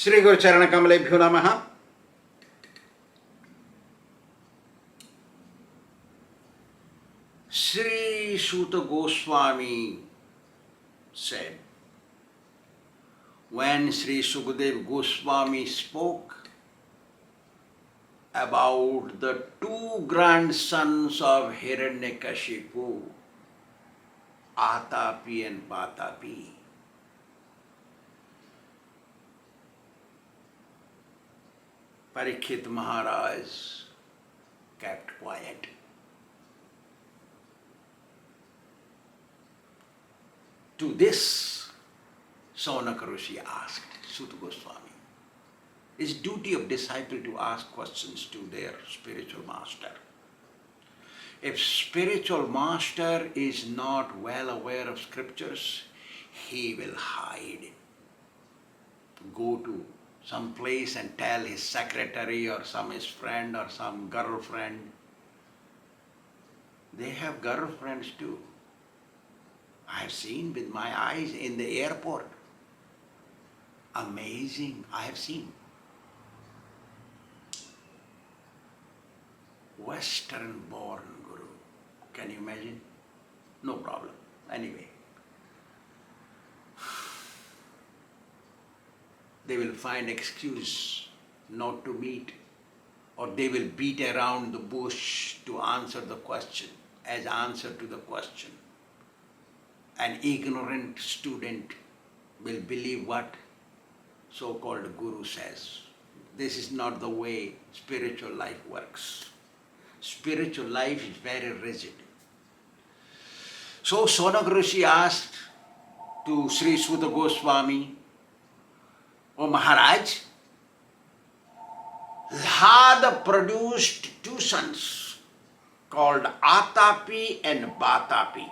Shri Guru Charana Kamalebhyo Namaha. Sri Suta Goswami said, when Sri Sukadev Goswami spoke about the two grandsons of Hiranyakashipu, Atapi and Vatapi, Parikshit Maharaj kept quiet. To this, Saunaka Rishi asked Suta Goswami, it's duty of disciple to ask questions to their spiritual master. If spiritual master is not well aware of scriptures, he will hide. Go to some place and tell his secretary or some his friend or some girlfriend. They have girlfriends too. I have seen with my eyes in the airport. Amazing, I have seen. Western born guru. Can you imagine? No problem. Anyway. They will find excuse not to meet, or they will beat around the bush to answer the question, as answer to the question. An ignorant student will believe what so-called guru says. This is not the way spiritual life works. Spiritual life is very rigid. So Saunaka Rishi asked to Sri Suta Goswami, O Maharaj, Lhada produced two sons called Atapi and Vatapi.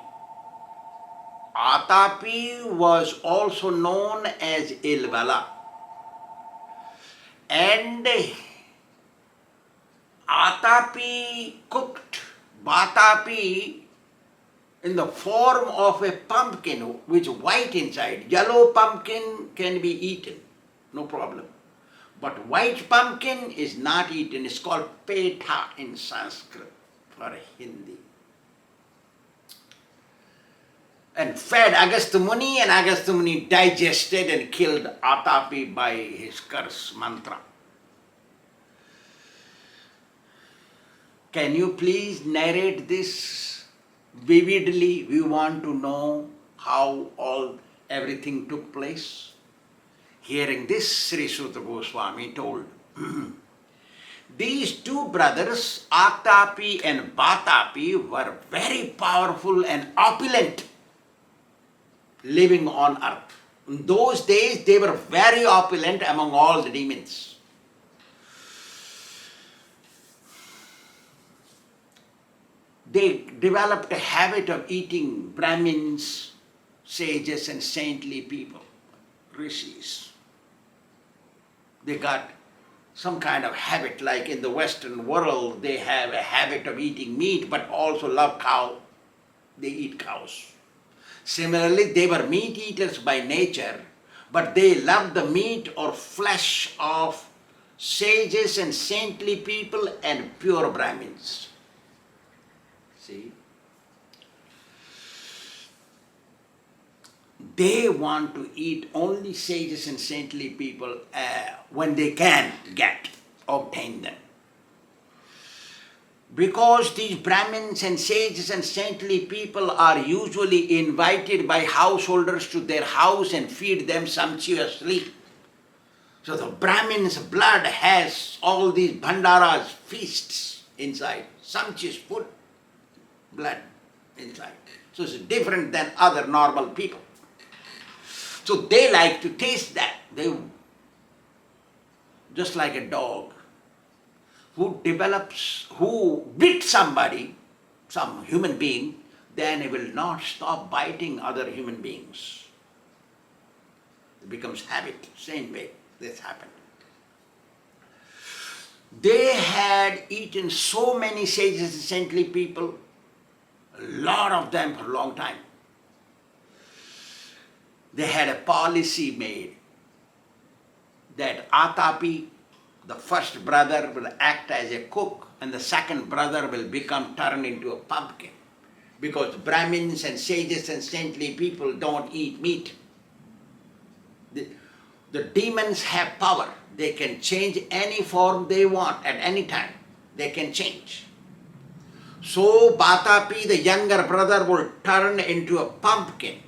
Atapi was also known as Ilvala, and Atapi cooked Vatapi in the form of a pumpkin which is white inside. Yellow pumpkin can be eaten, no problem. But white pumpkin is not eaten. It's called petha in Sanskrit for Hindi. And fed Agastya Muni, and Agastya Muni digested and killed Atapi by his curse mantra. Can you please narrate this vividly? We want to know how everything took place. Hearing this, Sri Suta Goswami told, these two brothers, Atapi and Vatapi, were very powerful and opulent, living on earth. In those days, they were very opulent among all the demons. They developed a habit of eating brahmins, sages and saintly people, rishis. They got some kind of habit, like in the Western world, they have a habit of eating meat, but also love cow. They eat cows. Similarly, they were meat eaters by nature, but they loved the meat or flesh of sages and saintly people and pure brahmins. See? They want to eat only sages and saintly people when they can obtain them. Because these Brahmins and sages and saintly people are usually invited by householders to their house and feed them sumptuously. So the Brahmin's blood has all these bhandaras, feasts inside, sumptuous food, blood inside. So it's different than other normal people. So they like to taste that. They, just like a dog who bit somebody, some human being, then he will not stop biting other human beings. It becomes habit, same way this happened. They had eaten so many sages and saintly people, a lot of them for a long time. They had a policy made. that Atapi, the first brother, will act as a cook and the second brother will turn into a pumpkin. Because Brahmins and sages and saintly people don't eat meat. The demons have power. They can change any form they want at any time. They can change. So Vatapi, the younger brother, will turn into a pumpkin.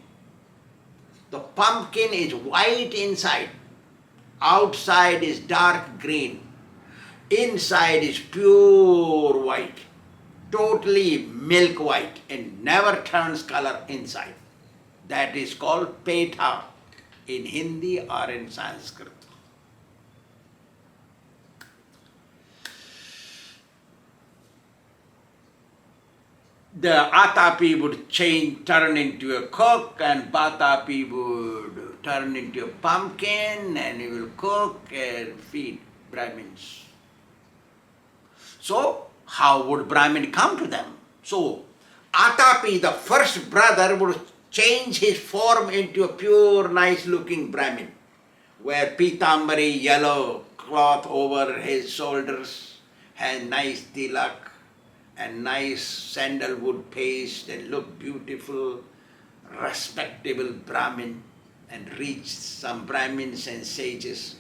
The pumpkin is white inside. Outside is dark green. Inside is pure white. Totally milk white and never turns color inside. That is called Petha in Hindi or in Sanskrit. The Atapi would turn into a cook and Vatapi would turn into a pumpkin and he will cook and feed Brahmins. So, how would Brahmin come to them? So, Atapi, the first brother, would change his form into a pure, nice-looking Brahmin, wear pitambari, yellow cloth over his shoulders, and nice tilak, and nice sandalwood paste, and look beautiful, respectable Brahmin, and reach some Brahmins and sages.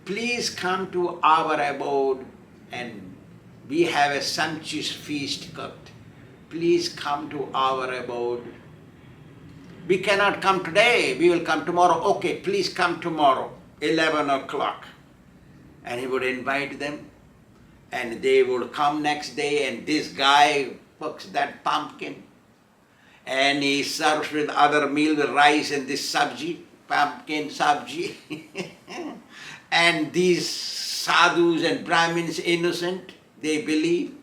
Please come to our abode and we have a sumptuous feast cooked. Please come to our abode. We cannot come today, we will come tomorrow. Okay, please come tomorrow, 11 o'clock. And he would invite them and they would come next day and this guy cooks that pumpkin and he serves with other meal, with rice and this sabji, pumpkin sabji. And these sadhus and Brahmins, innocent, they believe.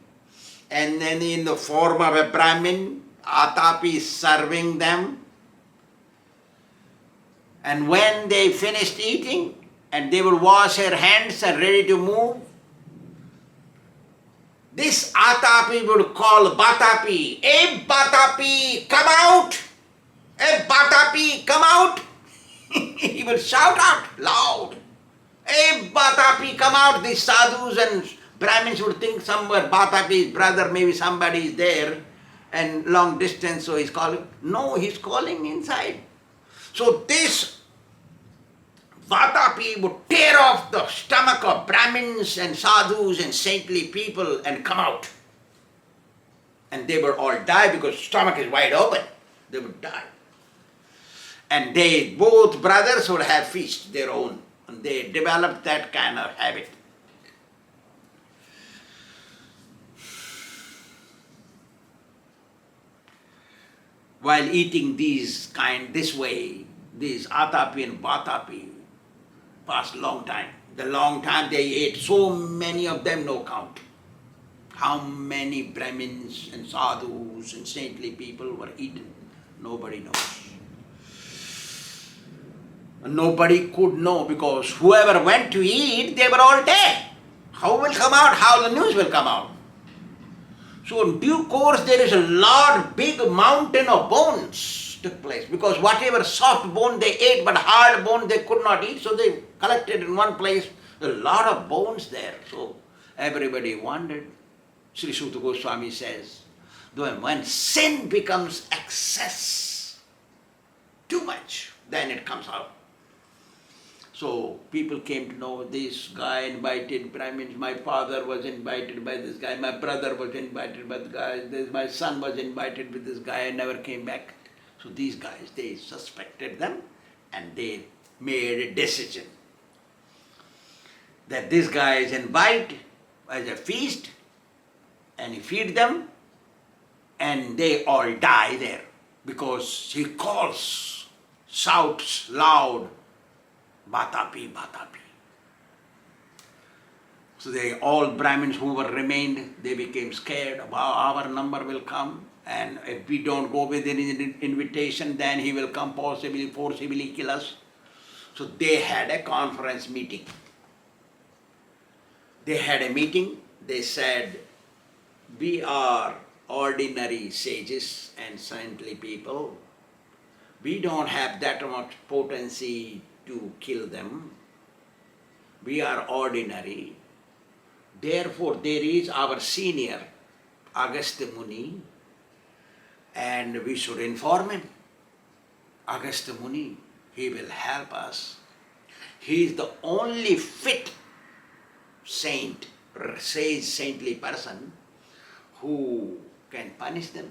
And then in the form of a Brahmin, Atapi is serving them. And when they finished eating, and they will wash their hands and ready to move, this Atapi would call Vatapi, "Hey Vatapi, come out! Hey Vatapi, come out!" He will shout out loud, "Hey Vatapi, come out!" These sadhus and Brahmins would think somewhere Vatapi's brother, maybe somebody is there and long distance, so he's calling. No, he's calling inside. So this Vatapi would tear off the stomach of Brahmins and sadhus and saintly people and come out. And they would all die because stomach is wide open. They would die. And they, both brothers, would have feast their own. And they developed that kind of habit. While eating this way, these Atapi and Vatapi passed long time. The long time they ate, so many of them, no count. How many Brahmins and sadhus and saintly people were eaten, nobody knows. And nobody could know because whoever went to eat, they were all dead. How will come out? How the news will come out? So in due course there is a big mountain of bones took place because whatever soft bone they ate but hard bone they could not eat, so they collected in one place a lot of bones there. So everybody wondered. Sri Suta Goswami says, when sin becomes excess, too much, then it comes out. So people came to know this guy invited Brahmins, my father was invited by this guy, my brother was invited by the guy, my son was invited with this guy and never came back. So these guys, they suspected them and they made a decision that this guy is invited as a feast and he feed them and they all die there because he calls, shouts loud, Vatapi, Vatapi. So they all Brahmins who were remained, they became scared. Our number will come, and if we don't go with an invitation, then he will come possibly forcibly kill us. So they had a conference meeting. They had a meeting. They said, we are ordinary sages and saintly people. We don't have that much potency to kill them. We are ordinary. Therefore, there is our senior, Agastya Muni, and we should inform him. Agastya Muni, he will help us. He is the only fit saint, sage, saintly person who can punish them.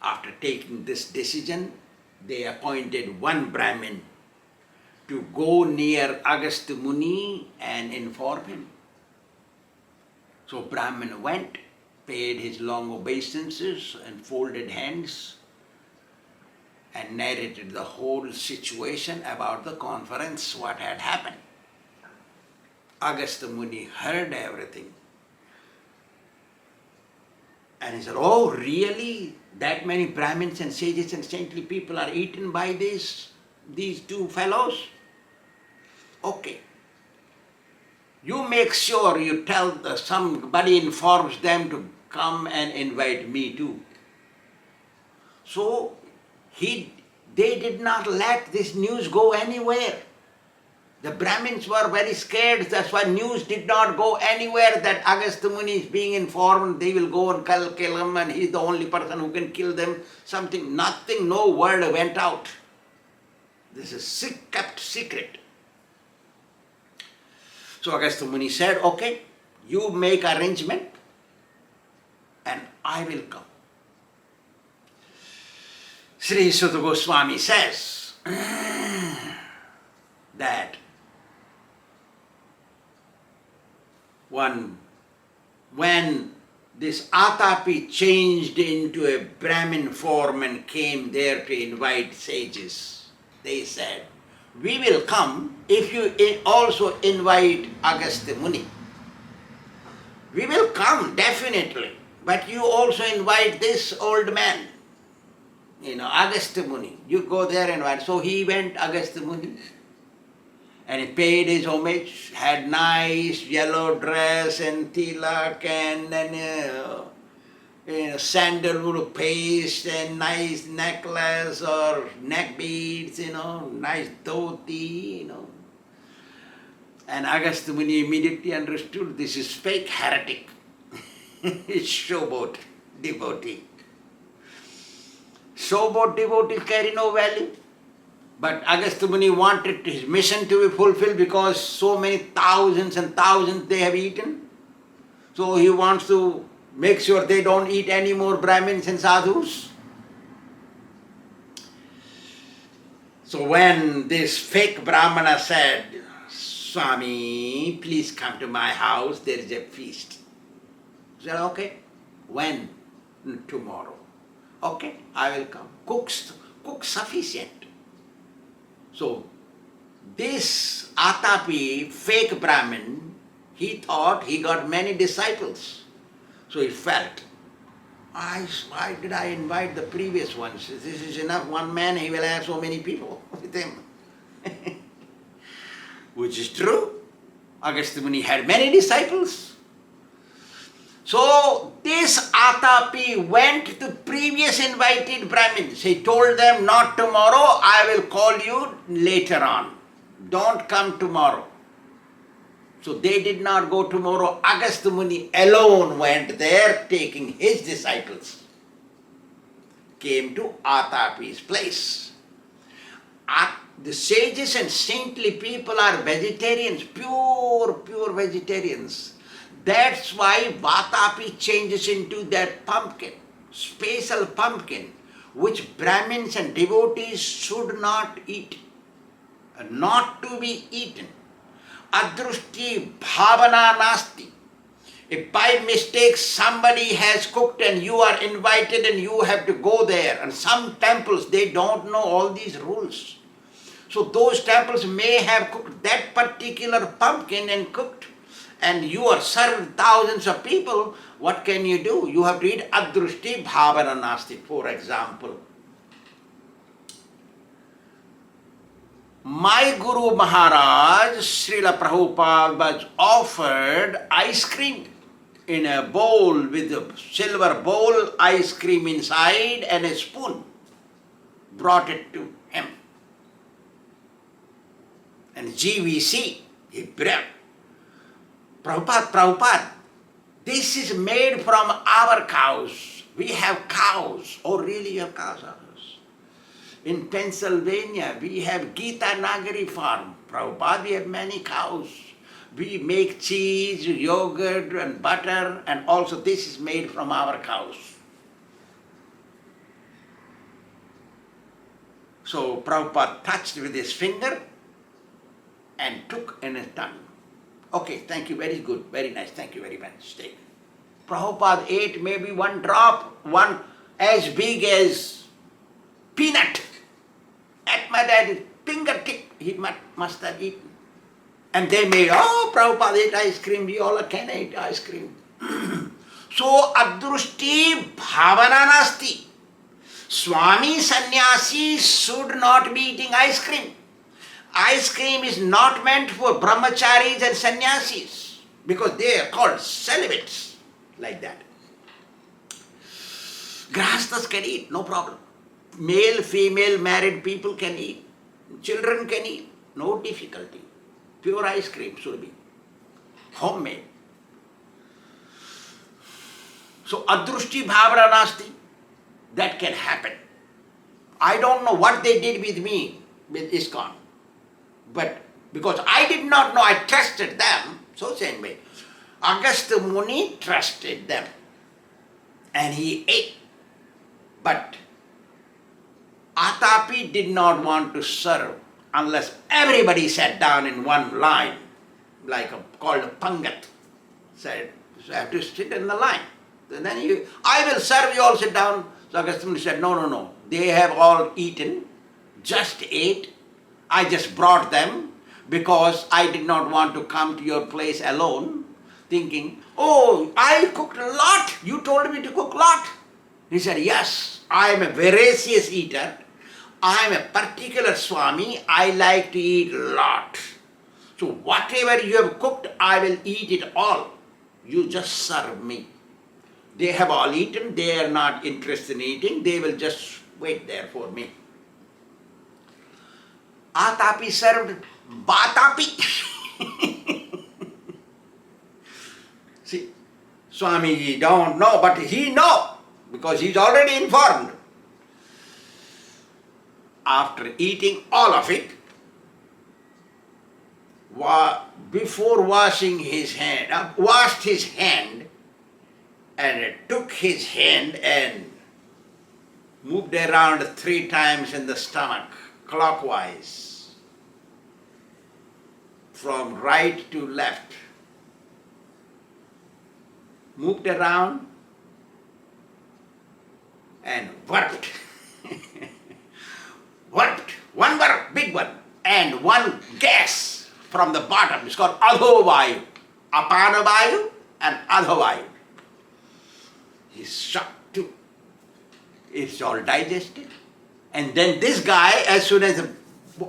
After taking this decision, they appointed one Brahmin to go near Agastya Muni and inform him. So Brahmin went, paid his long obeisances and folded hands, and narrated the whole situation about the conference, what had happened. Agastya Muni heard everything. And he said, oh really? That many Brahmins and sages and saintly people are eaten by these two fellows? Okay. You make sure you tell somebody informs them to come and invite me too. So they did not let this news go anywhere. The Brahmins were very scared, that's why news did not go anywhere that Agastya Muni is being informed, they will go and kill him and he's the only person who can kill them. Nothing, no word went out. This is kept secret. So Agastya Muni said, okay, you make arrangement and I will come. Sri Sutta Goswami says that when this Atapi changed into a Brahmin form and came there to invite sages, they said, we will come if you also invite Agastya Muni. We will come, definitely, but you also invite this old man, Agastya Muni. You go there and invite. So he went, Agastya Muni, and he paid his homage, had nice yellow dress and tilak and sandalwood paste and nice necklace or neck beads, nice dhoti, And Agastya Muni immediately understood this is fake heretic. It's showboat devotee. Showboat devotees carry no value. But Agastya Muni wanted his mission to be fulfilled because so many thousands and thousands they have eaten. So he wants to make sure they don't eat any more Brahmins and sadhus. So when this fake brahmana said, Swāmī, please come to my house, there is a feast. He said, okay. When? Tomorrow. Okay, I will come. Cook sufficient. So this Atapi, fake Brahmin, he thought he got many disciples. So he felt, why did I invite the previous ones? This is enough, one man, he will have so many people with him. Which is true. Agastya Muni had many disciples. So this Atapi went to previous invited Brahmins. He told them, not tomorrow, I will call you later on. Don't come tomorrow. So they did not go tomorrow. Agastya Muni alone went there, taking his disciples. Came to Atapi's place. The sages and saintly people are vegetarians, pure vegetarians. That's why Vatapi changes into that pumpkin, special pumpkin, which Brahmins and devotees should not eat, not to be eaten. Adrushti bhavana nasti. If by mistake somebody has cooked and you are invited and you have to go there, and some temples, they don't know all these rules. So those temples may have cooked that particular pumpkin and cooked, and you are served thousands of people, what can you do? You have to eat adrushti bhavana nasti, for example. My Guru Maharaj, Srila Prabhupada, was offered ice cream in a bowl with a silver bowl, ice cream inside and a spoon. Brought it to him. And GVC, he brought, Prabhupada, this is made from our cows. We have cows. Oh, really, you have cows? In Pennsylvania, we have Gita Nagari farm. Prabhupada, we have many cows. We make cheese, yogurt, and butter, and also this is made from our cows. So Prabhupada touched with his finger and took in his tongue. Okay, thank you, very good, very nice, thank you very much. Take. Prabhupada ate maybe one drop, one as big as peanut. At my daddy's fingertip, he must have eaten. And they made, oh, Prabhupada ate ice cream, we all can eat ice cream. So, adrushti bhavana nasti. Swāmī sannyasi should not be eating ice cream. Ice cream is not meant for brahmacharis and sannyasis because they are called celibates, like that. Grahasthas can eat, no problem. Male, female, married people can eat. Children can eat, no difficulty. Pure ice cream should be homemade. So adrushti bhavana nasti, that can happen. I don't know what they did with me with ISKCON, but because I did not know, I trusted them. So same way, Agastya Muni trusted them, and he ate. But Atapi did not want to serve unless everybody sat down in one line, called a pangat. Said, so I have to sit in the line. And then I will serve, you all sit down. So Agastya Muni said, no. They have all eaten, just ate. I just brought them because I did not want to come to your place alone, thinking, oh, I cooked a lot. You told me to cook a lot. He said, yes, I am a voracious eater. I am a particular Swāmī. I like to eat a lot. So whatever you have cooked, I will eat it all. You just serve me. They have all eaten. They are not interested in eating. They will just wait there for me. Atapi served Vatapi. See, Swāmī don't know, but he know because he's already informed. After eating all of it, before washing his hand, washed his hand and took his hand and moved around 3 times in the stomach, clockwise, from right to left. Moved around and worked. Worked, one work, big one, and one gas from the bottom. It's called Adho-vayu, Apana-vayu and Adho-vayu. He's shocked too. It's all digested. And then this guy, as soon as,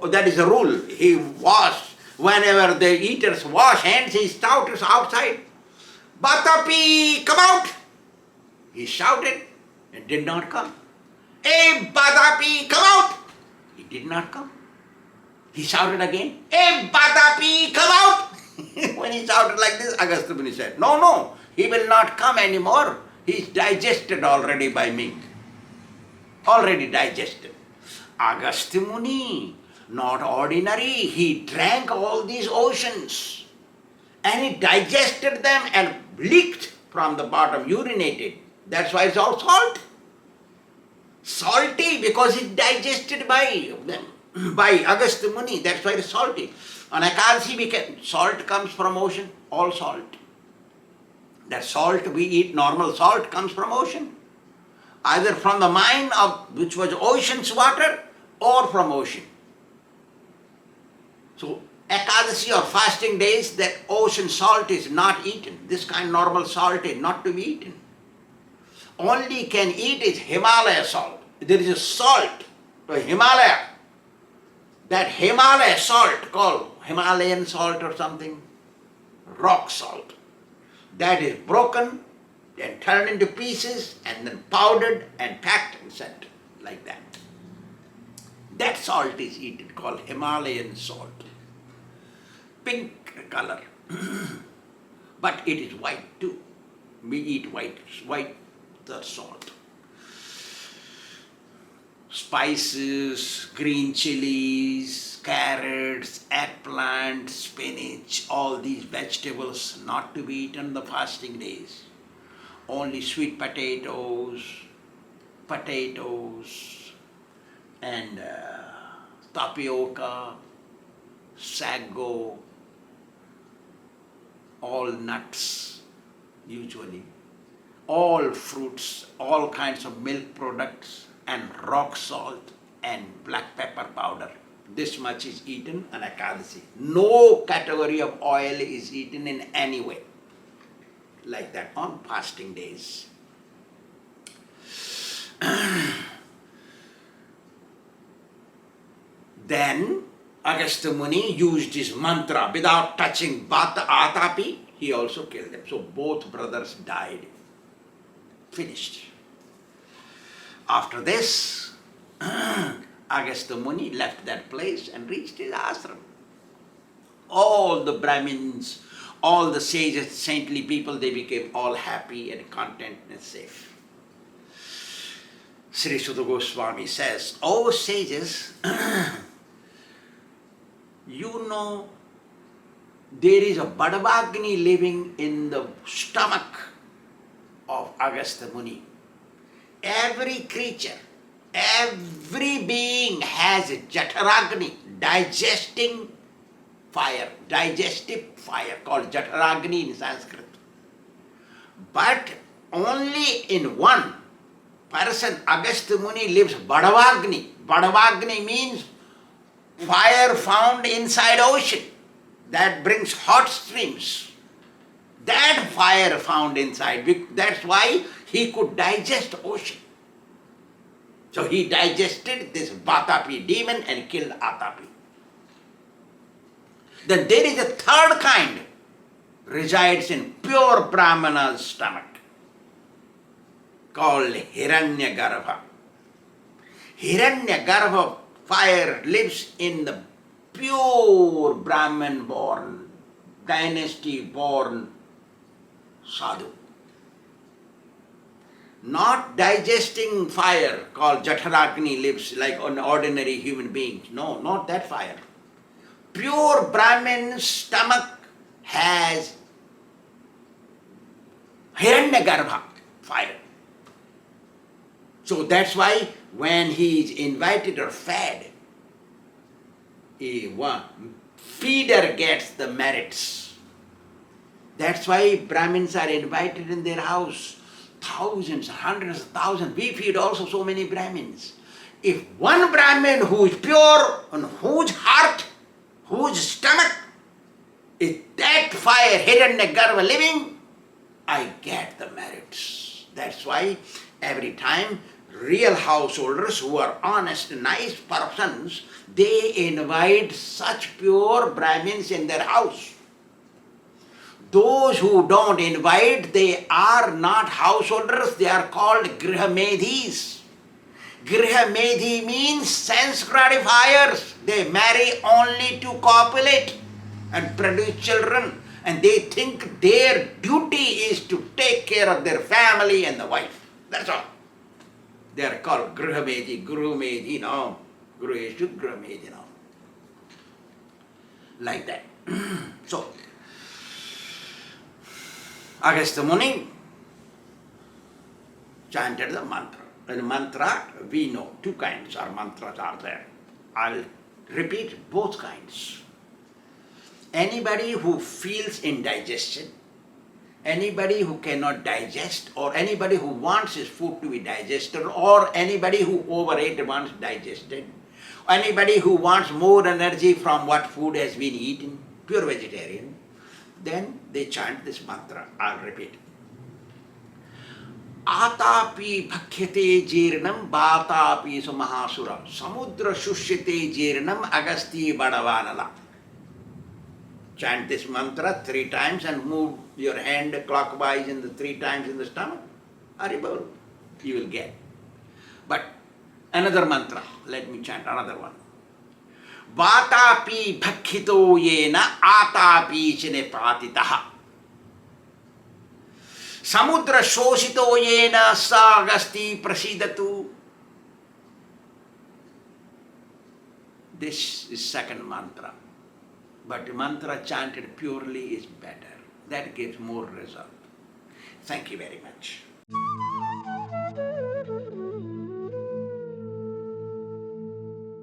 that is a rule, he washed, whenever the eaters wash hands, he shouted outside, Vatapi, come out! He shouted and did not come. Hey, Vatapi, come out! He did not come. He shouted again, hey, Vatapi, come out! When he shouted like this, Agastya Muni said, no, he will not come anymore. He is digested already by me. Already digested. Agastya Muni, not ordinary, he drank all these oceans and he digested them and leaked from the bottom, urinated. That's why it's all salt. Salty because it's digested by Agastya Muni. That's why it's salty. On Ekadasi, salt comes from ocean, all salt. That salt we eat, normal salt, comes from ocean. Either from the mine which was ocean's water or from ocean. So Ekadasi or fasting days, that ocean salt is not eaten. This kind of normal salt is not to be eaten. Only can eat is Himalaya salt. There is a salt to Himalaya. That Himalaya salt called Himalayan salt or something, rock salt. That is broken and turned into pieces and then powdered and packed and sent like that. That salt is eaten, called Himalayan salt. pink color. But it is white too. We eat white salt. Spices, green chilies, carrots, eggplant, spinach, all these vegetables not to be eaten on the fasting days. Only sweet potatoes, and tapioca, sago, all nuts usually, all fruits, all kinds of milk products, and rock salt and black pepper powder. This much is eaten on Ekadasi. No category of oil is eaten in any way like that on fasting days. Then Agastya Muni used his mantra without touching Atapi. He also killed them. So both brothers died. Finished. After this, Agastya Muni left that place and reached his ashram. All the Brahmins, all the sages, saintly people, they became all happy and content and safe. Sri Sudha Goswami says, "O sages, you know there is a Badavagni living in the stomach of Agastya Muni. Every creature, every being has a Jataragni, digestive fire called Jataragni in Sanskrit. But only in one person, Agastya Muni, lives Badavagni. Badavagni means fire found inside ocean that brings hot streams. That fire found inside, that's why he could digest ocean. So he digested this Vatapi demon and killed Atapi. Then there is a third kind, resides in pure brahmana's stomach, called Hiranyagarbha. Hiranyagarbha fire lives in the pure Brahman-born, dynasty-born sadhu. Not digesting fire called Jataragni lives like an ordinary human being. No, not that fire. Pure Brahman's stomach has Hiranyagarbha fire. So that's why when he is invited or fed, feeder gets the merits. That's why Brahmins are invited in their house. Thousands, hundreds of thousands. We feed also so many Brahmins. If one Brahmin who is pure, and whose heart, whose stomach is that fire, Hiranyagarbha living, I get the merits. That's why every time real householders who are honest, nice persons, they invite such pure Brahmins in their house. Those who don't invite, they are not householders, they are called grihamedhis. Grihamedhi means sense gratifiers. They marry only to copulate and produce children, and they think their duty is to take care of their family and the wife. That's all. They are called grihamedhi, gurumedhi, no. Guruveshu, grihamedhi, no. Like that. So, Agastya Muni chanted the mantra. And mantra, we know, two kinds of mantras are there. I'll repeat both kinds. Anybody who feels indigestion, anybody who cannot digest, or anybody who wants his food to be digested, or anybody who overate wants digested, anybody who wants more energy from what food has been eaten, pure vegetarian, then they chant this mantra. I'll repeat. Atapi bhakyate jirnam bhatapi samahasura samudra shushyate jirnam Agastya Badavanala. Chant this mantra 3 times and move your hand clockwise in the 3 times in the stomach. Haribol, you will get. But another mantra, let me chant another one. Vatapi bhakkito yena atapi chine patitaha. Samudra shoshito yena sa agasti prasidatu. This is second mantra. But the mantra chanted purely is better. That gives more result. Thank you very much.